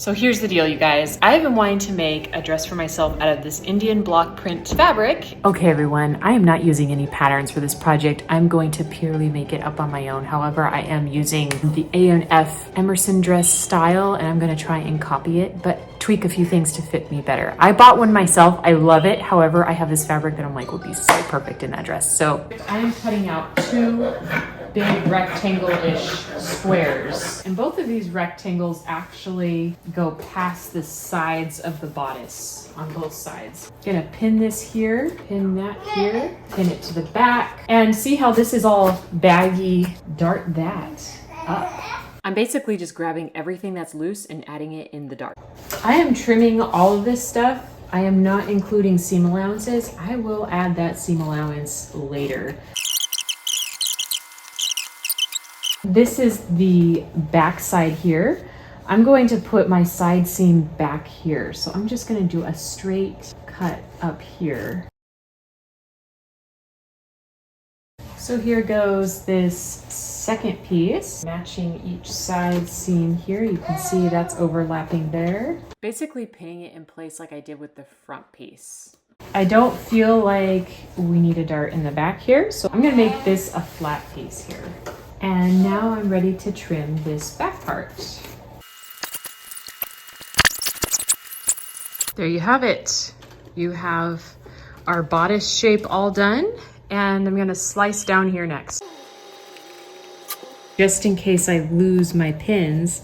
So here's the deal, you guys. I have been wanting to make a dress for myself out of this Indian block print fabric. Okay, everyone, I am not using any patterns for this project. I'm going to purely make it up on my own. However, I am using the A&F Emerson dress style, and I'm gonna try and copy it, but tweak a few things to fit me better. I bought one myself, I love it. However, I have this fabric that I'm like would be so perfect in that dress. So I am cutting out two big rectangle-ish squares. And both of these rectangles actually go past the sides of the bodice on both sides. Gonna pin this here, pin that here, pin it to the back, and see how this is all baggy. Dart that up. I'm basically just grabbing everything that's loose and adding it in the dart. I am trimming all of this stuff. I am not including seam allowances. I will add that seam allowance later. This is the back side here. I'm going to put my side seam back here. So I'm just going to do a straight cut up here. So here goes this second piece, matching each side seam here. You can see that's overlapping there. Basically pinning it in place like I did with the front piece. I don't feel like we need a dart in the back here, so I'm going to make this a flat piece here. And now I'm ready to trim this back part. There you have it. You have our bodice shape all done, and I'm gonna slice down here next. Just in case I lose my pins,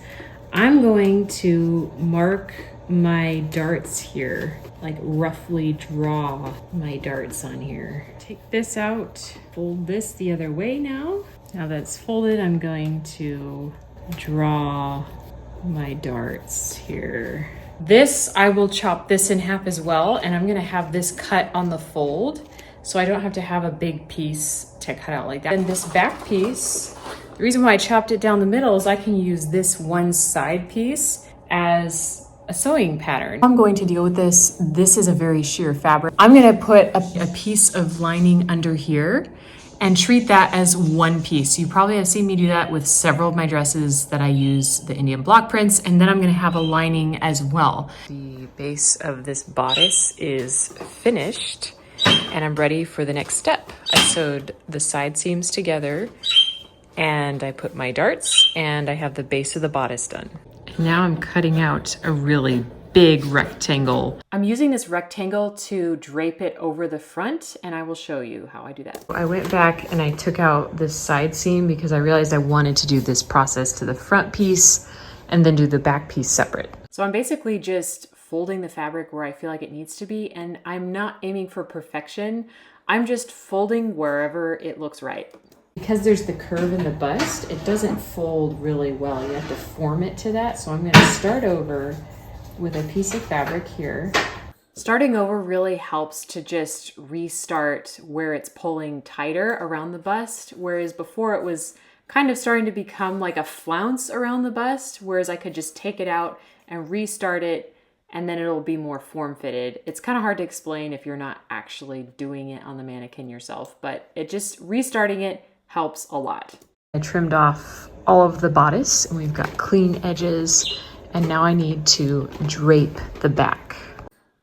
I'm going to mark my darts here, like roughly draw my darts on here. Take this out, fold this the other way now. Now that's folded, I'm going to draw my darts here. This, I will chop this in half as well, and I'm gonna have this cut on the fold, so I don't have to have a big piece to cut out like that. And this back piece, the reason why I chopped it down the middle is I can use this one side piece as a sewing pattern. I'm going to deal with this. This is a very sheer fabric. I'm gonna put a piece of lining under here and treat that as one piece. You probably have seen me do that with several of my dresses that I use the Indian block prints, and then I'm gonna have a lining as well. The base of this bodice is finished, and I'm ready for the next step. I sewed the side seams together, and I put my darts, and I have the base of the bodice done. Now I'm cutting out a really big rectangle. I'm using this rectangle to drape it over the front, and I will show you how I do that. I went back and I took out this side seam because I realized I wanted to do this process to the front piece and then do the back piece separate. So I'm basically just folding the fabric where I feel like it needs to be, and I'm not aiming for perfection. I'm just folding wherever it looks right. Because there's the curve in the bust, it doesn't fold really well. You have to form it to that. So I'm gonna start over with a piece of fabric here. Starting over really helps to just restart where it's pulling tighter around the bust, whereas before it was kind of starting to become like a flounce around the bust, whereas I could just take it out and restart it, and then it'll be more form-fitted. It's kind of hard to explain if you're not actually doing it on the mannequin yourself, but it just restarting it helps a lot. I trimmed off all of the bodice, and we've got clean edges, and now I need to drape the back.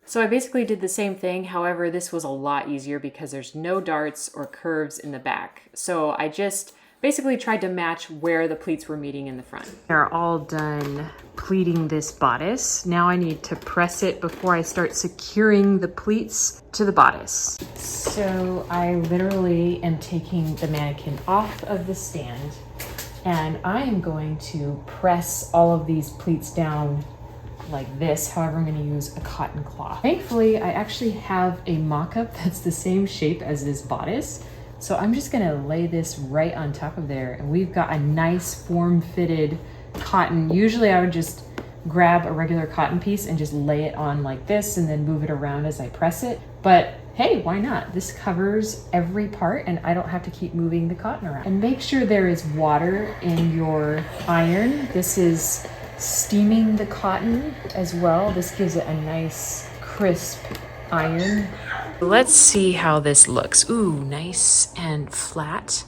So I basically did the same thing. However, this was a lot easier because there's no darts or curves in the back. So I just basically tried to match where the pleats were meeting in the front. They're all done pleating this bodice. Now I need to press it before I start securing the pleats to the bodice. So I literally am taking the mannequin off of the stand, and I am going to press all of these pleats down like this. However, I'm going to use a cotton cloth. Thankfully, I actually have a mock-up that's the same shape as this bodice. So I'm just going to lay this right on top of there, and we've got a nice form-fitted cotton. Usually I would just grab a regular cotton piece and just lay it on like this and then move it around as I press it. But hey, why not? This covers every part and I don't have to keep moving the cotton around. And make sure there is water in your iron. This is steaming the cotton as well. This gives it a nice crisp iron. Let's see how this looks. Ooh, nice and flat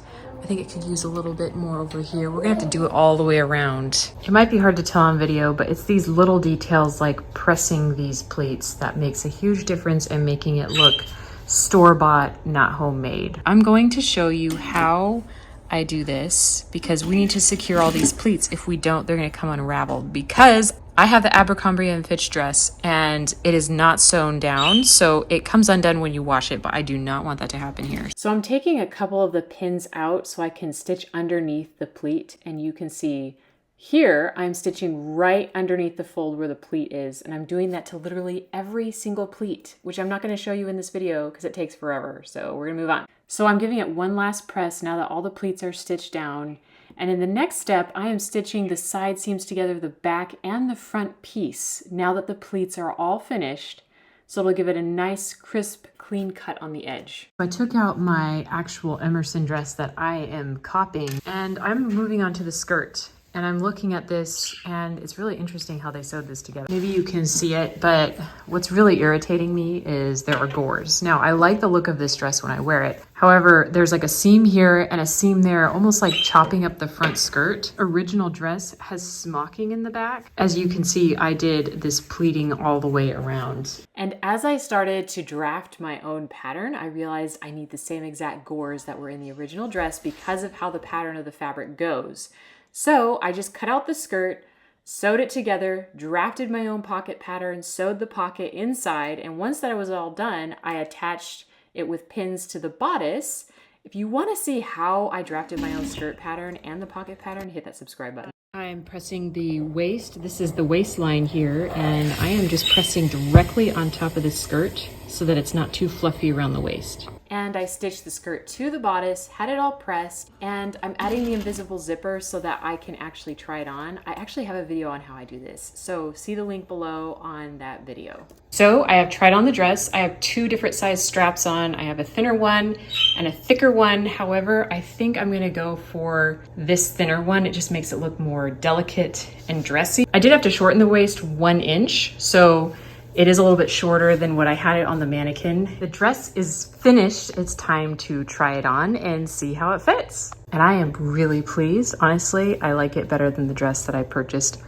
I think it could use a little bit more over here. We're gonna have to do it all the way around. It might be hard to tell on video, but it's these little details like pressing these pleats that makes a huge difference in making it look store-bought, not homemade. I'm going to show you how I do this because we need to secure all these pleats. If we don't, they're gonna come unraveled because I have the Abercrombie & Fitch dress and it is not sewn down, so it comes undone when you wash it, but I do not want that to happen here. So I'm taking a couple of the pins out so I can stitch underneath the pleat, and you can see here I'm stitching right underneath the fold where the pleat is, and I'm doing that to literally every single pleat, which I'm not going to show you in this video because it takes forever, so we're gonna move on. So I'm giving it one last press now that all the pleats are stitched down. And in the next step, I am stitching the side seams together, the back and the front piece, now that the pleats are all finished. So it'll give it a nice, crisp, clean cut on the edge. I took out my actual Emerson dress that I am copying, and I'm moving on to the skirt. And I'm looking at this, and it's really interesting how they sewed this together. Maybe you can see it, but what's really irritating me is there are gores. Now, I like the look of this dress when I wear it. However, there's like a seam here and a seam there, almost like chopping up the front skirt. Original dress has smocking in the back. As you can see, I did this pleating all the way around. And as I started to draft my own pattern, I realized I need the same exact gores that were in the original dress because of how the pattern of the fabric goes. So I just cut out the skirt, sewed it together, drafted my own pocket pattern, sewed the pocket inside, and once that was all done, I attached it with pins to the bodice. If you want to see how I drafted my own skirt pattern and the pocket pattern, hit that subscribe button. I'm pressing the waist. This is the waistline here, and I am just pressing directly on top of the skirt so that it's not too fluffy around the waist. And I stitched the skirt to the bodice, had it all pressed, and I'm adding the invisible zipper so that I can actually try it on. I actually have a video on how I do this, so see the link below on that video. So I have tried on the dress. I have two different size straps on. I have a thinner one and a thicker one. However, I think I'm gonna go for this thinner one. It just makes it look more delicate and dressy. I did have to shorten the waist 1 inch, so it is a little bit shorter than what I had it on the mannequin. The dress is finished. It's time to try it on and see how it fits. And I am really pleased. Honestly, I like it better than the dress that I purchased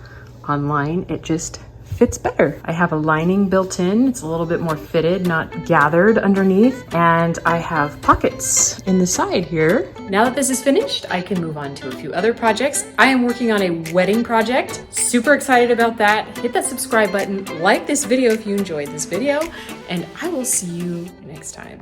online. It just fits better. I have a lining built in. It's a little bit more fitted, not gathered underneath. And I have pockets in the side here. Now that this is finished, I can move on to a few other projects. I am working on a wedding project. Super excited about that. Hit that subscribe button, like this video if you enjoyed this video, and I will see you next time.